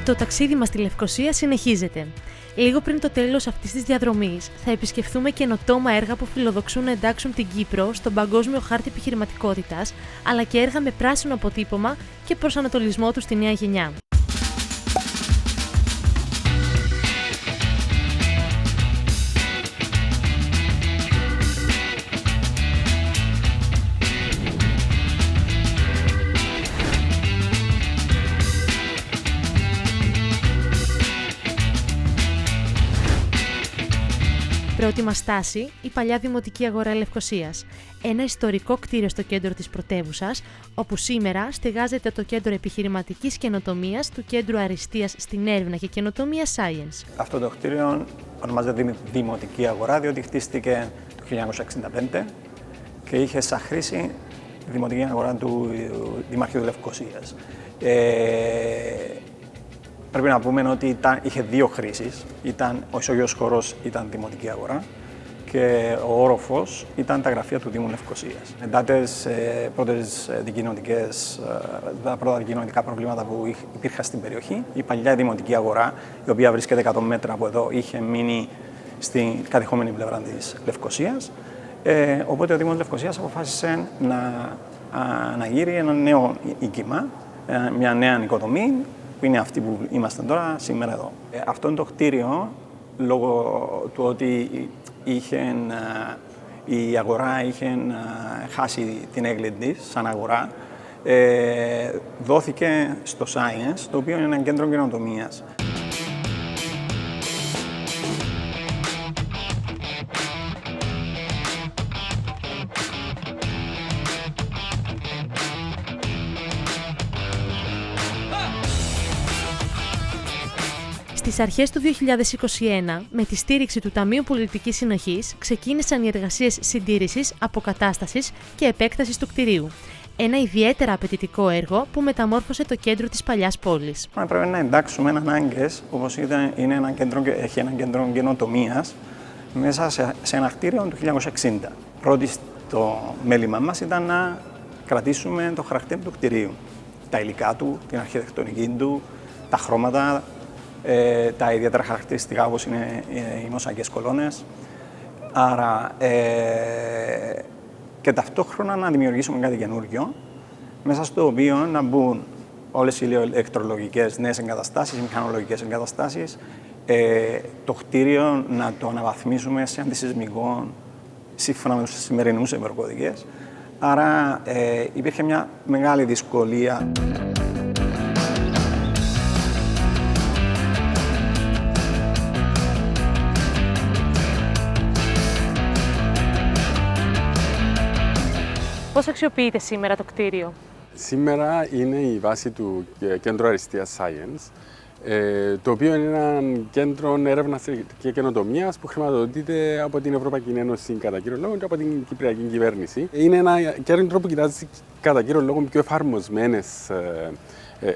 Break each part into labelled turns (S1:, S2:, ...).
S1: Το ταξίδι μας στη Λευκοσία συνεχίζεται. Λίγο πριν το τέλος αυτής της διαδρομής, θα επισκεφθούμε καινοτόμα έργα που φιλοδοξούν να εντάξουν την Κύπρο στον παγκόσμιο χάρτη επιχειρηματικότητας, αλλά και έργα με πράσινο αποτύπωμα και προσανατολισμό του στη νέα γενιά. Πρώτη μας στάση, η παλιά Δημοτική Αγορά Λευκοσίας, ένα ιστορικό κτίριο στο κέντρο της πρωτεύουσας, όπου σήμερα στεγάζεται το Κέντρο Επιχειρηματικής Καινοτομίας του Κέντρου Αριστείας στην Έρευνα και Καινοτομία Science.
S2: Αυτό το κτίριο ονομάζεται Δημοτική Αγορά, διότι χτίστηκε το 1965 και είχε σαν χρήση τη Δημοτική Αγορά του Δημαρχείου Λευκοσίας. Πρέπει να πούμε ότι είχε δύο χρήσεις. Ο ισόγειος χώρος ήταν δημοτική αγορά και ο όροφος ήταν τα γραφεία του Δήμου Λευκοσίας. Μετά τα πρώτα δικοινωνικά προβλήματα που υπήρχαν στην περιοχή, η παλιά δημοτική αγορά, η οποία βρίσκεται 100 μέτρα από εδώ, είχε μείνει στην κατεχόμενη πλευρά της Λευκοσίας. Οπότε ο Δήμος Λευκοσίας αποφάσισε να αναγείρει ένα νέο οικίμα, μια νέα νοικοδομή, που είναι αυτή που είμαστε τώρα, σήμερα εδώ. Αυτό είναι το κτίριο, λόγω του ότι η αγορά είχε χάσει την έγκλη της σαν αγορά, δόθηκε στο Science, το οποίο είναι ένα κέντρο καινοτομίας.
S1: Στις αρχές του 2021, με τη στήριξη του Ταμείου Πολιτικής Συνοχής, ξεκίνησαν οι εργασίες συντήρησης, αποκατάστασης και επέκτασης του κτηρίου. Ένα ιδιαίτερα απαιτητικό έργο που μεταμόρφωσε το κέντρο της παλιάς πόλης.
S2: Πρέπει να εντάξουμε ανάγκες, όπως έχει ένα κέντρο καινοτομίας, μέσα σε ένα κτίριο του 1960. Πρώτη το μέλημά μας ήταν να κρατήσουμε το χαρακτήρα του κτηρίου. Τα υλικά του, την αρχιτεκτονική του, τα χρώματα, τα ιδιαίτερα χαρακτηριστικά όπως είναι οι μοσαϊκές κολόνες. Άρα, και ταυτόχρονα να δημιουργήσουμε κάτι καινούργιο, μέσα στο οποίο να μπουν όλες οι ηλεκτρολογικές νέες εγκαταστάσεις, οι μηχανολογικές εγκαταστάσεις, το κτίριο να το αναβαθμίσουμε σε αντισυσμικό σύμφωνα με τους σημερινούς ευρωκώδικες. Άρα υπήρχε μια μεγάλη δυσκολία.
S1: Πώς αξιοποιείται σήμερα το κτίριο?
S3: Σήμερα είναι η βάση του Κέντρου Αριστείας Science, το οποίο είναι ένα κέντρο έρευνας και καινοτομίας που χρηματοδοτείται από την Ευρωπαϊκή Ένωση κατά κύριο λόγο και από την Κυπριακή Κυβέρνηση. Είναι ένα κέντρο που κοιτάζει κατά κύριο λόγο πιο εφαρμοσμένες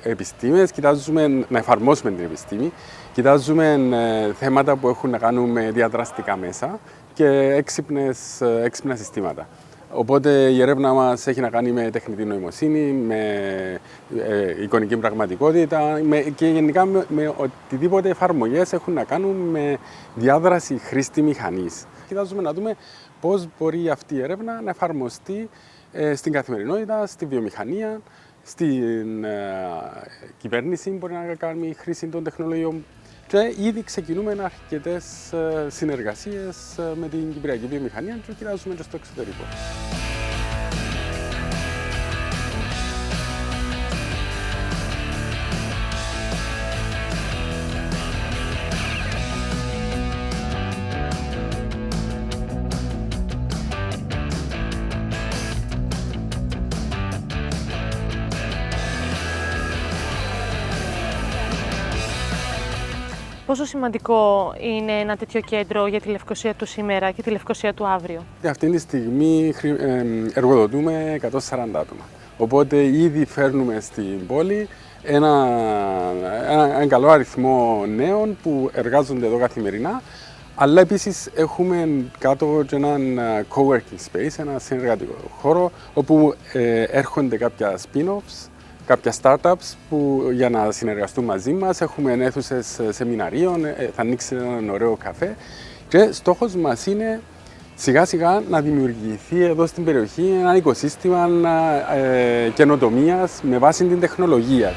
S3: επιστήμες, κοιτάζουμε να εφαρμόσουμε την επιστήμη, κοιτάζουμε θέματα που έχουν να κάνουν με διαδραστικά μέσα και έξυπνα συστήματα. Οπότε η έρευνα μας έχει να κάνει με τεχνητή νοημοσύνη, με εικονική πραγματικότητα και γενικά με οτιδήποτε εφαρμογές έχουν να κάνουν με διάδραση χρήστη μηχανής. Κοιτάζουμε να δούμε πώς μπορεί αυτή η έρευνα να εφαρμοστεί στην καθημερινότητα, στη βιομηχανία, στην κυβέρνηση μπορεί να κάνει χρήση των τεχνολογιών. Και ήδη ξεκινούμε αρκετές συνεργασίες με την Κυπριακή Βιομηχανία και κοιτάζουμε και στο εξωτερικό.
S1: Πόσο σημαντικό είναι ένα τέτοιο κέντρο για τη Λευκοσία του σήμερα και τη Λευκοσία του αύριο?
S3: Αυτή τη στιγμή εργοδοτούμε 140 άτομα. Οπότε ήδη φέρνουμε στην πόλη ένα καλό αριθμό νέων που εργάζονται εδώ καθημερινά. Αλλά επίσης έχουμε κάτω και έναν co-working space, ένα συνεργατικό χώρο, όπου έρχονται κάποια spin-offs κάποια startups που για να συνεργαστούν μαζί μας. Έχουμε αίθουσες σεμιναρίων, θα ανοίξει έναν ωραίο καφέ και στόχος μας είναι σιγά σιγά να δημιουργηθεί εδώ στην περιοχή ένα οικοσύστημα καινοτομίας με βάση την τεχνολογία.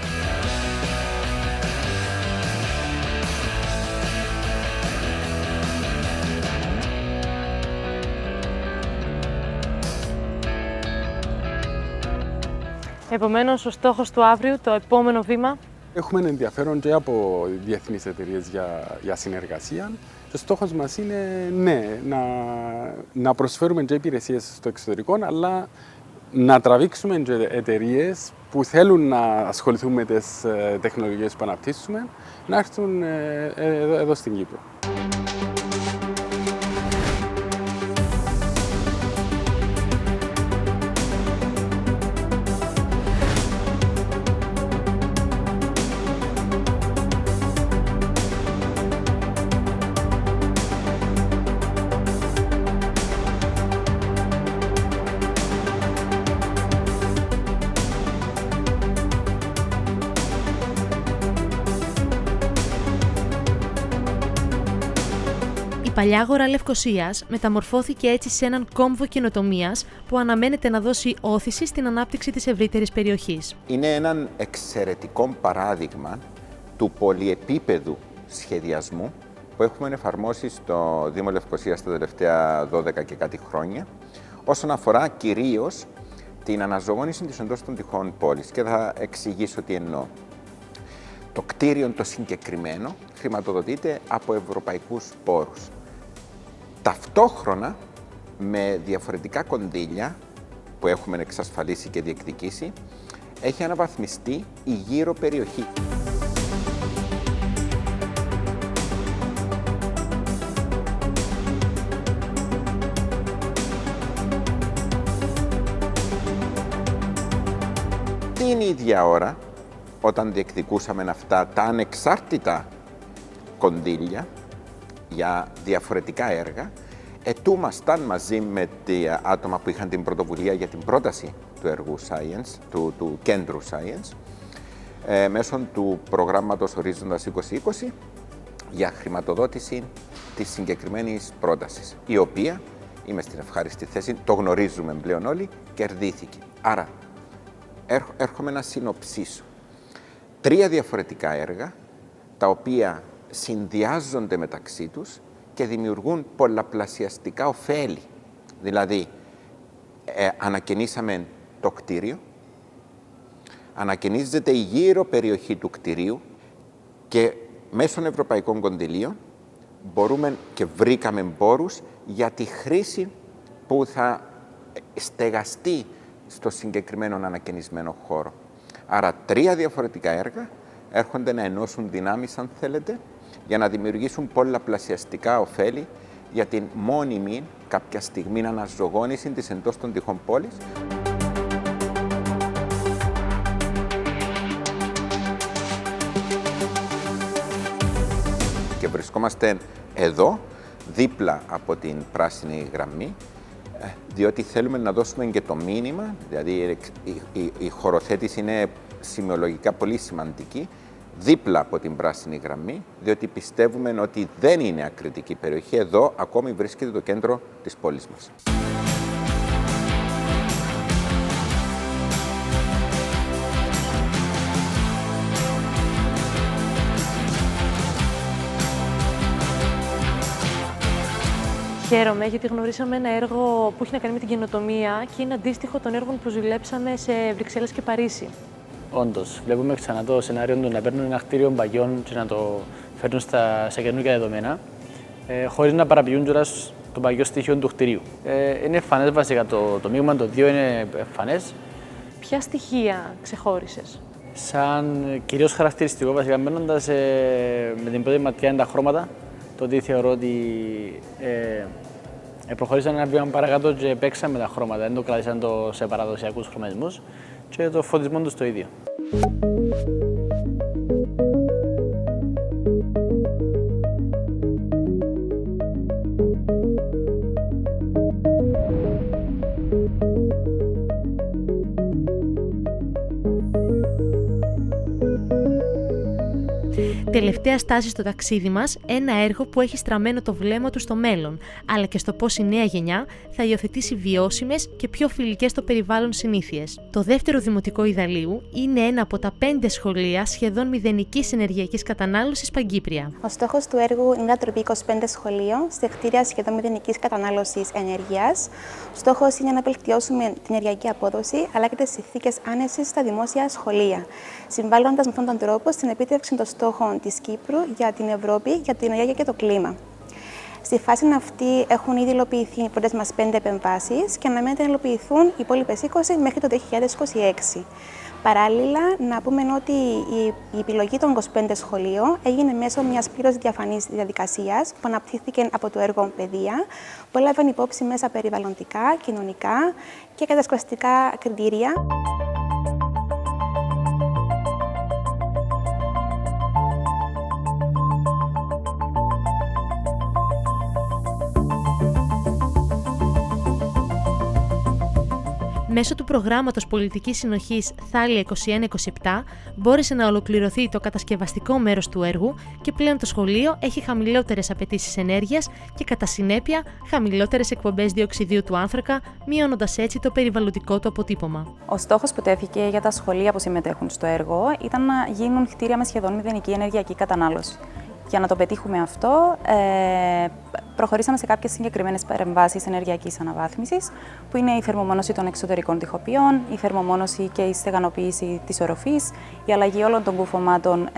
S1: Επομένως, ο στόχος του αύριου, το επόμενο βήμα.
S3: Έχουμε ενδιαφέρον και από διεθνείς εταιρείες για συνεργασία. Ο στόχος μας είναι να προσφέρουμε και υπηρεσίες στο εξωτερικό, αλλά να τραβήξουμε και εταιρείες που θέλουν να ασχοληθούν με τις τεχνολογίες που αναπτύσσουμε, να έρθουν εδώ στην Κύπρο.
S1: Η παλιά αγορά Λευκωσίας μεταμορφώθηκε έτσι σε έναν κόμβο καινοτομίας που αναμένεται να δώσει όθηση στην ανάπτυξη της ευρύτερης περιοχής.
S4: Είναι έναν εξαιρετικό παράδειγμα του πολυεπίπεδου σχεδιασμού που έχουμε εφαρμόσει στο Δήμο Λευκωσίας τα τελευταία 12 και κάτι χρόνια, όσον αφορά κυρίως την αναζωογόνηση της εντός των τυχών πόλης. Και θα εξηγήσω τι εννοώ. Το κτίριο το συγκεκριμένο χρηματοδοτείται από ευρωπαϊκούς πόρους. Ταυτόχρονα με διαφορετικά κονδύλια που έχουμε εξασφαλίσει και διεκδικήσει, έχει αναβαθμιστεί η γύρω περιοχή. Την ίδια ώρα, όταν διεκδικούσαμε αυτά τα ανεξάρτητα κονδύλια για διαφορετικά έργα, ετούμασταν μαζί με τα άτομα που είχαν την πρωτοβουλία για την πρόταση του έργου Science, του κέντρου Science, μέσω του προγράμματος Ορίζοντας 2020 για χρηματοδότηση της συγκεκριμένης πρότασης, η οποία, είμαι στην ευχάριστη θέση, το γνωρίζουμε πλέον όλοι, κερδίθηκε. Άρα, έρχομαι να συνοψίσω. 3 διαφορετικά έργα, τα οποία συνδυάζονται μεταξύ τους και δημιουργούν πολλαπλασιαστικά ωφέλη. Δηλαδή, ανακαινήσαμε το κτίριο, ανακαινίζεται η γύρω περιοχή του κτιρίου και μέσω ευρωπαϊκών κονδυλίων μπορούμε και βρήκαμε πόρους για τη χρήση που θα στεγαστεί στο συγκεκριμένο ανακαινισμένο χώρο. Άρα 3 διαφορετικά έργα έρχονται να ενώσουν δυνάμεις, αν θέλετε, για να δημιουργήσουν πολλαπλασιαστικά ωφέλη για την μόνιμη κάποια στιγμή αναζωογόνηση της εντός των τυχών πόλης. Και βρισκόμαστε εδώ, δίπλα από την πράσινη γραμμή, διότι θέλουμε να δώσουμε και το μήνυμα, δηλαδή η χωροθέτηση είναι σημειολογικά πολύ σημαντική, δίπλα από την πράσινη γραμμή, διότι πιστεύουμε ότι δεν είναι ακριτική περιοχή. Εδώ ακόμη βρίσκεται το κέντρο της πόλης μας.
S1: Χαίρομαι γιατί γνωρίσαμε ένα έργο που έχει να κάνει με την καινοτομία και είναι αντίστοιχο των έργων που δουλέψαμε σε Βρυξέλλες και Παρίσι.
S5: Όντως, βλέπουμε ξανά το σενάριο του να παίρνουν ένα κτίριο παγιών και να το φέρνουν σε καινούργια δεδομένα, χωρίς να παραποιούν κιόλας το παγιό στοιχείο του κτιρίου. Είναι εμφανές βασικά, το μείγμα των δύο είναι εμφανές.
S1: Ποια στοιχεία ξεχώρισες?
S5: Σαν κυρίως χαρακτηριστικό, βασικά μπαίνοντας με την πρώτη ματιά είναι τα χρώματα, το ότι θεωρώ ότι προχωρήσαν ένα βήμα παρακάτω και παίξαν με τα χρώματα, δεν το κρατήσαν σε παραδοσιακούς χρωματισμούς και το φωτισμό τους το ίδιο.
S1: Τελευταία στάση στο ταξίδι μας, ένα έργο που έχει στραμμένο το βλέμμα του στο μέλλον, αλλά και στο πώς η νέα γενιά θα υιοθετήσει βιώσιμες και πιο φιλικές στο περιβάλλον συνήθειες. Το δεύτερο δημοτικό Ιδαλίου είναι ένα από τα 5 σχολεία σχεδόν μηδενικής ενεργειακής κατανάλωσης Παγκύπρια.
S6: Ο στόχος του έργου είναι να τροπεί 25 σχολείων σε κτίρια σχεδόν μηδενικής κατανάλωσης ενέργειας. Ο στόχος είναι να βελτιώσουμε την ενεργειακή απόδοση αλλά και τις συνθήκες άνεσης στα δημόσια σχολεία, συμβάλλοντας με αυτόν τον τρόπο στην επίτευξη των στόχων της Κύπρου για την Ευρώπη, για την ενέργεια και το κλίμα. Στη φάση αυτή έχουν ήδη υλοποιηθεί οι πρώτες μας 5 επεμβάσεις και αναμένεται να υλοποιηθούν οι υπόλοιπες 20 μέχρι το 2026. Παράλληλα, να πούμε ότι η επιλογή των 25 σχολείων έγινε μέσω μιας πλήρως διαφανής διαδικασίας που αναπτύχθηκε από το έργο Παιδεία, που έλαβε υπόψη μέσα περιβαλλοντικά, κοινωνικά και κατασκευαστικά κριτήρια.
S1: Μέσω του προγράμματος πολιτικής συνοχής Θάλια 21-27 μπόρεσε να ολοκληρωθεί το κατασκευαστικό μέρος του έργου και πλέον το σχολείο έχει χαμηλότερες απαιτήσεις ενέργειας και κατά συνέπεια χαμηλότερες εκπομπές διοξιδίου του άνθρακα, μειώνοντας έτσι το περιβαλλοντικό του αποτύπωμα.
S7: Ο στόχος που τέθηκε για τα σχολεία που συμμετέχουν στο έργο ήταν να γίνουν κτίρια με σχεδόν μηδενική ενεργειακή κατανάλωση. Για να το πετύχουμε αυτό, προχωρήσαμε σε κάποιες συγκεκριμένες παρεμβάσεις ενεργειακής αναβάθμισης, που είναι η θερμομόνωση των εξωτερικών τοιχοποιών, η θερμομόνωση και η στεγανοποίηση της οροφής, η αλλαγή όλων των κουφωμάτων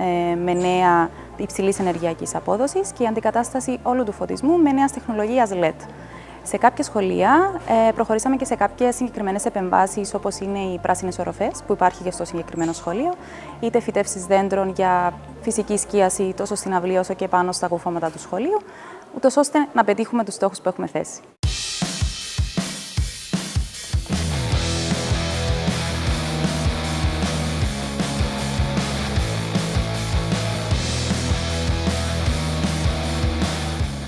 S7: με νέα υψηλής ενεργειακής απόδοσης και η αντικατάσταση όλου του φωτισμού με νέας τεχνολογίας LED. Σε κάποια σχολεία προχωρήσαμε και σε κάποιες συγκεκριμένες επεμβάσεις, όπως είναι οι πράσινες οροφές, που υπάρχει και στο συγκεκριμένο σχολείο, είτε φυτεύσεις δέντρων για φυσική σκίαση τόσο στην αυλή όσο και πάνω στα κουφώματα του σχολείου, ούτως ώστε να πετύχουμε τους στόχους που έχουμε θέσει.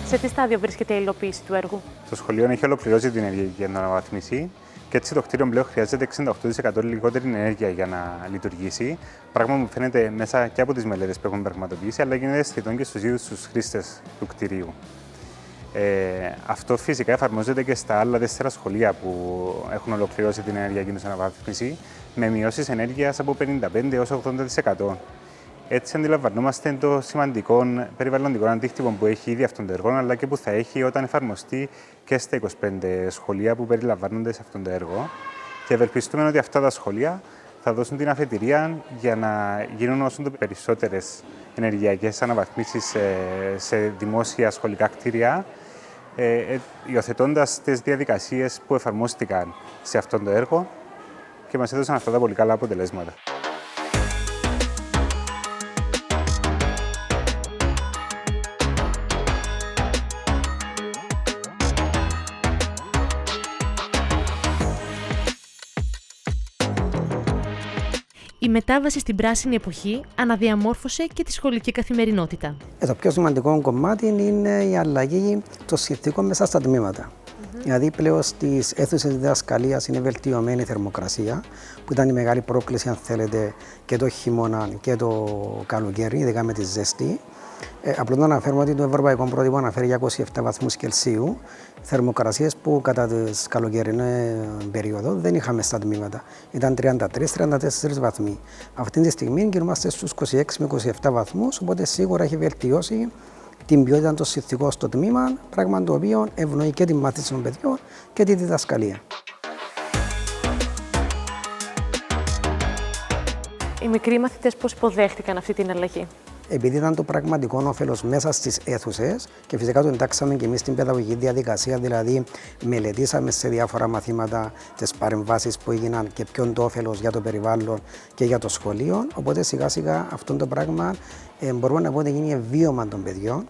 S1: Σε τι στάδιο βρίσκεται η υλοποίηση του έργου?
S8: Το σχολείο έχει ολοκληρώσει την ενεργειακή αναβάθμιση και έτσι το κτίριο πλέον χρειάζεται 68% λιγότερη ενέργεια για να λειτουργήσει. Πράγμα που φαίνεται μέσα και από τις μελέτες που έχουμε πραγματοποιήσει, αλλά γίνεται αισθητό και στους ίδιους τους χρήστες του κτιρίου. Αυτό φυσικά εφαρμόζεται και στα άλλα 4 σχολεία που έχουν ολοκληρώσει την ενεργειακή τους αναβάθμιση, με μειώσεις ενέργειας από 55% έως 80%. Έτσι, αντιλαμβανόμαστε το σημαντικό περιβαλλοντικό αντίκτυπο που έχει ήδη αυτόν τον έργο, αλλά και που θα έχει όταν εφαρμοστεί και στα 25 σχολεία που περιλαμβάνονται σε αυτόν τον έργο. Και ευελπιστούμε ότι αυτά τα σχολεία θα δώσουν την αφετηρία για να γίνουν όσο το περισσότερες ενεργειακές αναβαθμίσεις σε δημόσια σχολικά κτίρια, υιοθετώντας τις διαδικασίες που εφαρμόστηκαν σε αυτόν το έργο και μας έδωσαν αυτά τα πολύ καλά αποτελέσματα.
S1: Η μετάβαση στην πράσινη εποχή αναδιαμόρφωσε και τη σχολική καθημερινότητα.
S9: Το πιο σημαντικό κομμάτι είναι η αλλαγή των συνθήκων μέσα στα τμήματα. Δηλαδή, πλέον στις αίθουσες διδασκαλίας είναι βελτιωμένη η θερμοκρασία, που ήταν η μεγάλη πρόκληση, αν θέλετε, και το χειμώνα και το καλοκαίρι, ειδικά με τη ζέστη. Απλώς να αναφέρουμε ότι το ευρωπαϊκό πρότυπο αναφέρει για 27 βαθμούς Κελσίου, θερμοκρασίες που κατά τις καλοκαιρινές περίοδο δεν είχαμε στα τμήματα. Ήταν 33-34 βαθμοί. Αυτή τη στιγμή κινούμαστε στους 26 με 27 βαθμούς, οπότε σίγουρα έχει βελτιώσει την ποιότητα των συνθηκών στο τμήμα, πράγμα το οποίο ευνοεί και τη μάθηση των παιδιών και τη διδασκαλία.
S1: Οι μικροί μαθητές πώς υποδέχτηκαν αυτή την αλλαγή?
S9: Επειδή ήταν το πραγματικό όφελος μέσα στις αίθουσες και φυσικά το εντάξαμε και εμείς στην παιδαγωγική διαδικασία, δηλαδή μελετήσαμε σε διάφορα μαθήματα τις παρεμβάσεις που έγιναν και ποιο είναι το όφελος για το περιβάλλον και για το σχολείο. Οπότε σιγά σιγά αυτό το πράγμα μπορούμε να πούμε ότι γίνει βίωμα των παιδιών.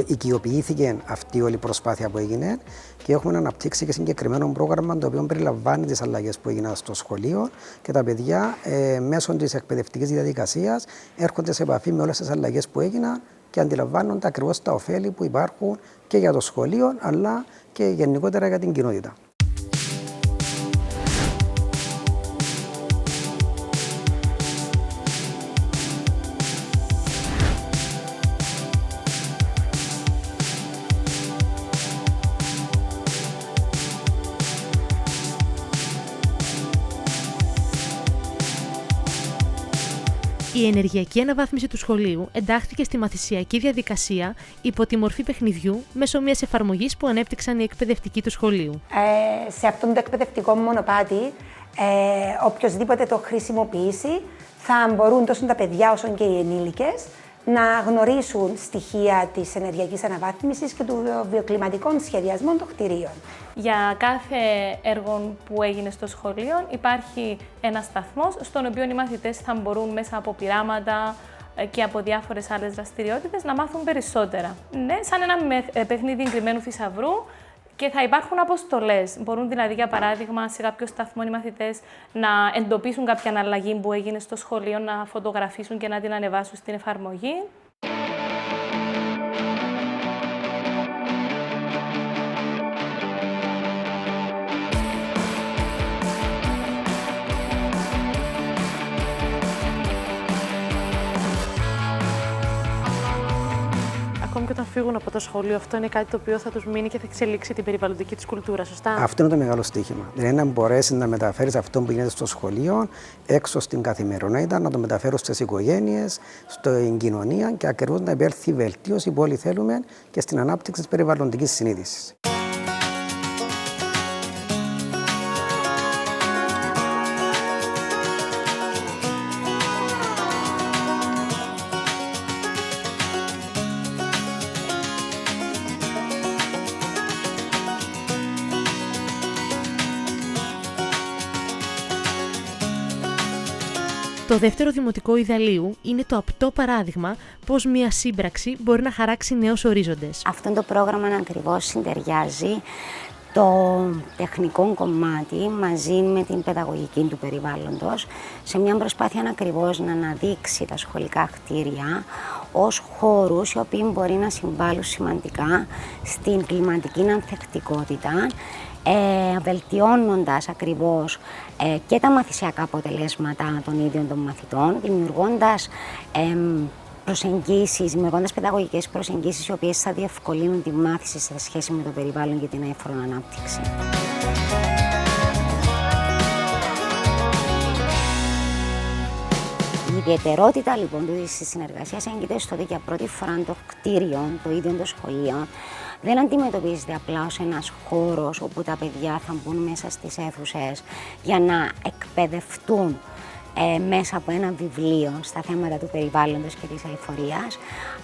S9: Οικειοποιήθηκε αυτή όλη η προσπάθεια που έγινε και έχουμε αναπτύξει και συγκεκριμένο πρόγραμμα το οποίο περιλαμβάνει τις αλλαγές που έγιναν στο σχολείο και τα παιδιά μέσω της εκπαιδευτικής διαδικασίας έρχονται σε επαφή με όλες τις αλλαγές που έγιναν και αντιλαμβάνονται ακριβώς τα ωφέλη που υπάρχουν και για το σχολείο αλλά και γενικότερα για την κοινότητα.
S1: Η ενεργειακή αναβάθμιση του σχολείου εντάχθηκε στη μαθησιακή διαδικασία υπό τη μορφή παιχνιδιού μέσω μιας εφαρμογής που ανέπτυξαν οι εκπαιδευτικοί του σχολείου.
S10: Σε αυτόν το εκπαιδευτικό μονοπάτι, οποιοσδήποτε το χρησιμοποιήσει, θα μπορούν τόσο τα παιδιά όσο και οι ενήλικες να γνωρίσουν στοιχεία της ενεργειακής αναβάθμισης και του βιοκλιματικών σχεδιασμών των κτηρίων.
S11: Για κάθε έργο που έγινε στο σχολείο υπάρχει ένας σταθμός στον οποίο οι μαθητές θα μπορούν μέσα από πειράματα και από διάφορες άλλες δραστηριότητες να μάθουν περισσότερα. Ναι, σαν ένα παιχνίδι εγκριμένου θησαυρού και θα υπάρχουν αποστολές. Μπορούν δηλαδή, για παράδειγμα, σε κάποιο σταθμό οι μαθητές να εντοπίσουν κάποια αλλαγή που έγινε στο σχολείο, να φωτογραφίσουν και να την ανεβάσουν στην εφαρμογή.
S1: Ακόμη και όταν φύγουν από το σχολείο, αυτό είναι κάτι το οποίο θα τους μείνει και θα εξελίξει την περιβαλλοντική τους κουλτούρα, σωστά?
S9: Αυτό είναι το μεγάλο στοίχημα. Δηλαδή να μπορέσει να μεταφέρει αυτό που γίνεται στο σχολείο έξω στην καθημερινότητα, να το μεταφέρει στις οικογένειες, στην κοινωνία και ακριβώς να υπέρθει η βελτίωση που όλοι θέλουμε και στην ανάπτυξη της περιβαλλοντικής συνείδησης.
S1: Το δεύτερο δημοτικό Ιδαλείου είναι το απτό παράδειγμα πώς μια σύμπραξη μπορεί να χαράξει νέους ορίζοντες.
S12: Αυτό το πρόγραμμα ακριβώς συντεριάζει το τεχνικό κομμάτι μαζί με την παιδαγωγική του περιβάλλοντος σε μια προσπάθεια ακριβώς να αναδείξει τα σχολικά κτίρια ως χώρους οι οποίοι μπορεί να συμβάλλουν σημαντικά στην κλιματική ανθεκτικότητα, βελτιώνοντας ακριβώς και τα μαθησιακά αποτελέσματα των ίδιων των μαθητών, δημιουργώντας προσεγγίσεις, δημιουργώντας παιδαγωγικές προσεγγίσεις οι οποίες θα διευκολύνουν τη μάθηση σε σχέση με το περιβάλλον και την αηφόρο ανάπτυξη. Η ιδιαιτερότητα λοιπόν της συνεργασίας έγκυται στο ότι για πρώτη φορά το κτίριο, το ίδιο το σχολείο, δεν αντιμετωπίζεται απλά ως ένας χώρος όπου τα παιδιά θα μπουν μέσα στις αίθουσες για να εκπαιδευτούν μέσα από ένα βιβλίο στα θέματα του περιβάλλοντος και της αειφορίας,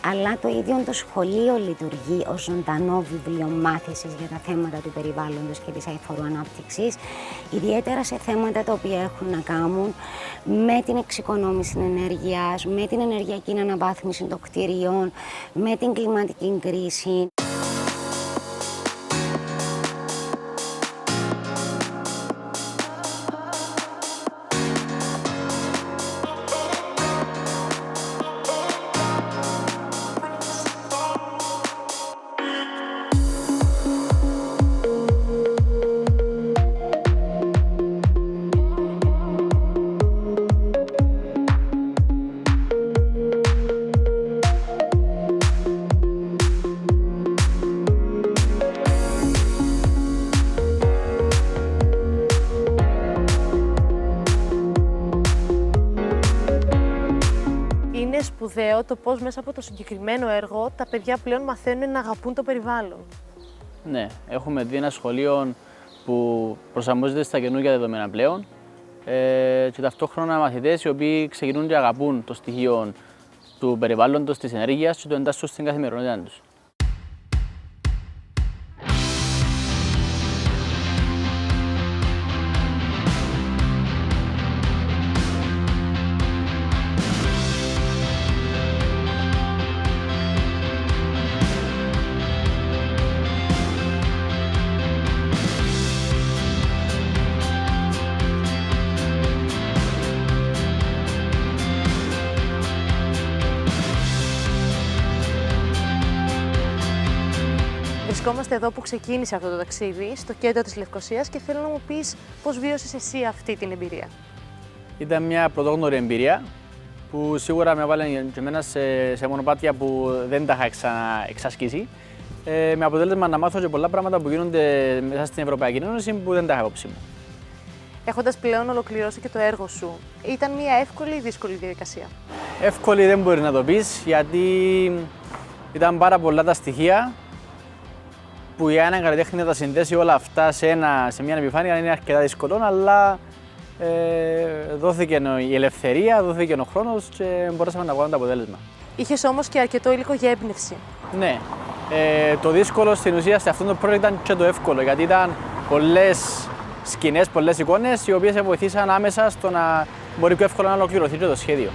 S12: αλλά το ίδιο το σχολείο λειτουργεί ως ζωντανό βιβλίο μάθησης για τα θέματα του περιβάλλοντος και της αειφορού ανάπτυξης, ιδιαίτερα σε θέματα τα οποία έχουν να κάνουν με την εξοικονόμηση ενέργειας, με την ενεργειακή αναβάθμιση των κτηριών, με την κλιματική κρίση.
S1: Είναι σπουδαίο το πώς μέσα από το συγκεκριμένο έργο τα παιδιά πλέον μαθαίνουν να αγαπούν το περιβάλλον.
S5: Ναι, έχουμε δει ένα σχολείο που προσαρμόζεται στα καινούργια δεδομένα πλέον και ταυτόχρονα μαθητές οι οποίοι ξεκινούν και αγαπούν το στοιχείο του περιβάλλοντος, της ενέργειας και το εντάσσουν στην καθημερινότητά τους.
S1: Βρισκόμαστε εδώ που ξεκίνησε αυτό το ταξίδι, στο κέντρο της Λευκωσίας και θέλω να μου πεις πώς βίωσες εσύ αυτή την εμπειρία.
S5: Ήταν μια πρωτόγνωρη εμπειρία που σίγουρα με έβαλε και εμένα σε μονοπάτια που δεν τα είχα εξασκήσει. Με αποτέλεσμα να μάθω και πολλά πράγματα που γίνονται μέσα στην Ευρωπαϊκή Ένωση που δεν τα είχα υπόψη μου.
S1: Έχοντας πλέον ολοκληρώσει και το έργο σου, ήταν μια εύκολη ή δύσκολη διαδικασία?
S5: Εύκολη δεν μπορεί να το πεις, γιατί ήταν πάρα πολλά τα στοιχεία που για έναν καλλιτέχνη να τα συνδέσει όλα αυτά σε μια επιφάνεια είναι αρκετά δύσκολο, αλλά δόθηκε η ελευθερία, δόθηκε ο χρόνος και μπορέσαμε να βγάλουμε το αποτέλεσμα.
S1: Είχες όμως και αρκετό υλικό για έμπνευση.
S5: Ναι. Το δύσκολο στην ουσία σε αυτό το project ήταν και το εύκολο, γιατί ήταν πολλές σκηνές, πολλές εικόνες, οι οποίες βοηθήσαν άμεσα στο να μπορεί πιο εύκολα να ολοκληρωθεί και το σχέδιο.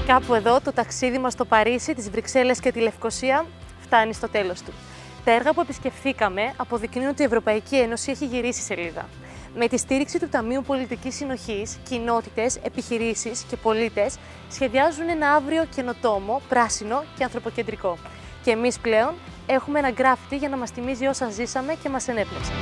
S1: Κάπου εδώ το ταξίδι μας στο Παρίσι, τις Βρυξέλλες και τη Λευκοσία φτάνει στο τέλος του. Τα έργα που επισκεφθήκαμε αποδεικνύουν ότι η Ευρωπαϊκή Ένωση έχει γυρίσει σελίδα. Με τη στήριξη του Ταμείου Πολιτικής Συνοχής, κοινότητες, επιχειρήσεις και πολίτες σχεδιάζουν ένα αύριο καινοτόμο, πράσινο και ανθρωποκεντρικό. Και εμείς πλέον έχουμε ένα γκράφτη για να μας θυμίζει όσα ζήσαμε και μας ενέπνευσαν.